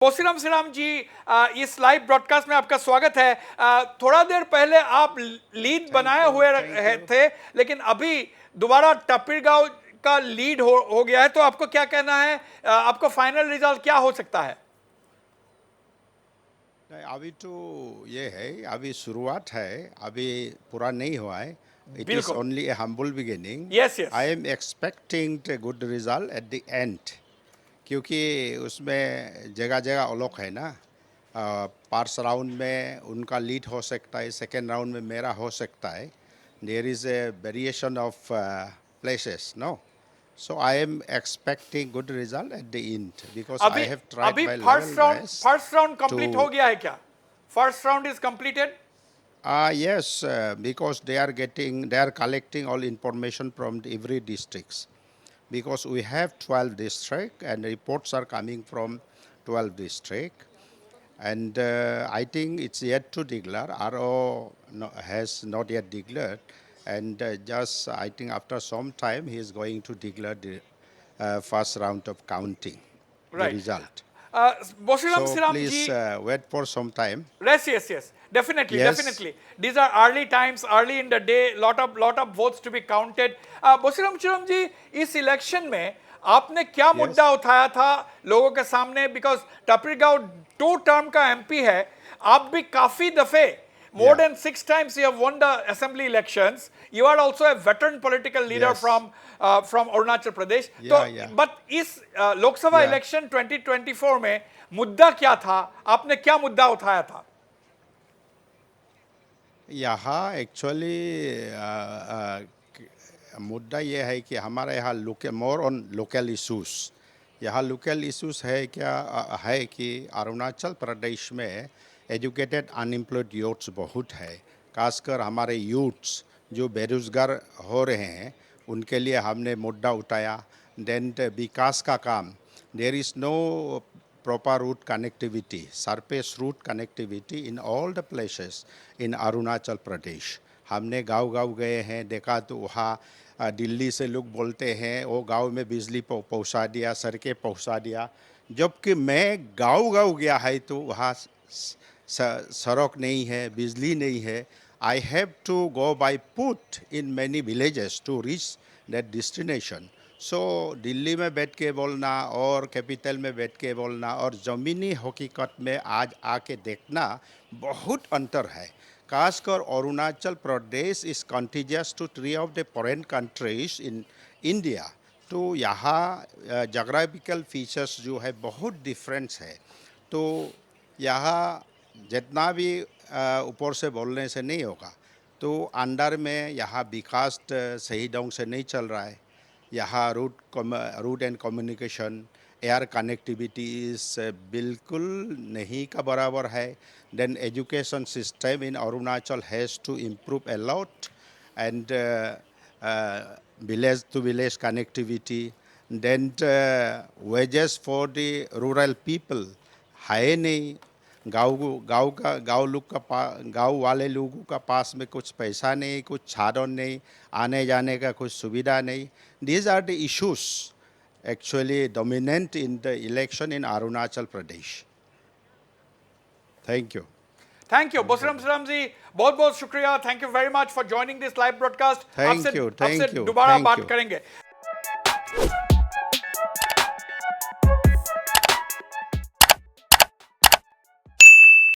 बोसीराम श्रीराम जी, इस live broadcast में आपका स्वागत है। थोड़ा देर पहले आप लीड बनाए हुए थे, लेकिन अभी दोबारा टप्पीगांव का लीड हो गया है, तो आपको क्या कहना है? आपको फाइनल रिजल्ट क्या हो सकता है? नहीं, अभी तो ये है, अभी शुरुआत है, अभी पूरा नहीं हुआ है. It is बिल्कुल। only a humble beginning. Yes I yes. am expecting a good result at the end. क्योंकि उसमें जगह जगह अलग है ना. फर्स्ट राउंड में उनका लीड हो सकता है, सेकेंड राउंड में मेरा हो सकता है. There is a variation of places, no. So I am expecting good result at the end because I अभी have tried अभी my level best first round to. Complete हो गया है क्या? First round is completed? Yes, because they are collecting all information from every districts. Because we have 12 district and reports are coming from 12 district. And I think it's yet to declare. RO has not yet declared. And just I think after some time he is going to declare the first round of counting, the right. result. बोसीराम So Shriram ji, please wait for some time. yes. Definitely, Yes. definitely. These are early times, early in the day. Lot of votes to be counted. Bosiram Shriram ji, इस election में आपने क्या Yes. मुद्दा उठाया था लोगों के सामने? बिकॉज टप्पीगांव 2 टर्म का एमपी है, आप भी काफी दफे, more Yeah. than 6 times you have won the assembly elections. You are also a veteran political leader Yes. from Arunachal Pradesh. Yeah, तो yeah. बट इस लोकसभा Yeah. इलेक्शन 2024 में मुद्दा क्या था? आपने क्या मुद्दा उठाया था? यहाँ एक्चुअली मुद्दा ये है कि हमारे यहाँ मोर ऑन लोकल इशूज़. यहाँ लोकल इशूज़ है क्या, है कि अरुणाचल प्रदेश में एजुकेटेड अनएम्प्लॉयड यूथ्स बहुत है. खासकर हमारे यूथ्स जो बेरोज़गार हो रहे हैं उनके लिए हमने मुद्दा उठाया. देन विकास का काम, there is no proper route connectivity, surface route connectivity in all the places in Arunachal Pradesh. हमने गांव-गांव गए हैं, देखा तो वहाँ दिल्ली से लोग बोलते हैं वो गांव में बिजली पहुँचा दिया, सड़कें पहुँचा दिया. जबकि मैं गांव-गांव गया है तो वहाँ सड़क नहीं है, बिजली नहीं है. I have to go by foot in many villages to reach that destination. सो दिल्ली में बैठ के बोलना और कैपिटल में बैठ के बोलना और ज़मीनी हकीकत में आज आके देखना बहुत अंतर है. खासकर Arunachal Pradesh is contiguous to 3 of the foreign countries in India. तो यहाँ जोग्राफिकल फीचर्स जो है बहुत डिफरेंस है. तो यहाँ जितना भी ऊपर से बोलने से नहीं होगा. तो अंडर में यहाँ विकास सही ढंग से नहीं चल रहा है. यहाँ route and communication, air connectivity इस बिल्कुल नहीं का बराबर है. Then education system in Arunachal has to improve a lot. And village to village connectivity. Then wages for the rural people है नहीं. गांव वाले लोगों का पास में कुछ पैसा नहीं, कुछ साधन नहीं, आने जाने का कुछ सुविधा नहीं. These are the issues actually dominant in the election in Arunachal Pradesh. Thank you. Thank you Bosiram Shriram ji, बहुत बहुत शुक्रिया. Thank you very much for joining this live broadcast. Thank you. आपसे दोबारा बात करेंगे.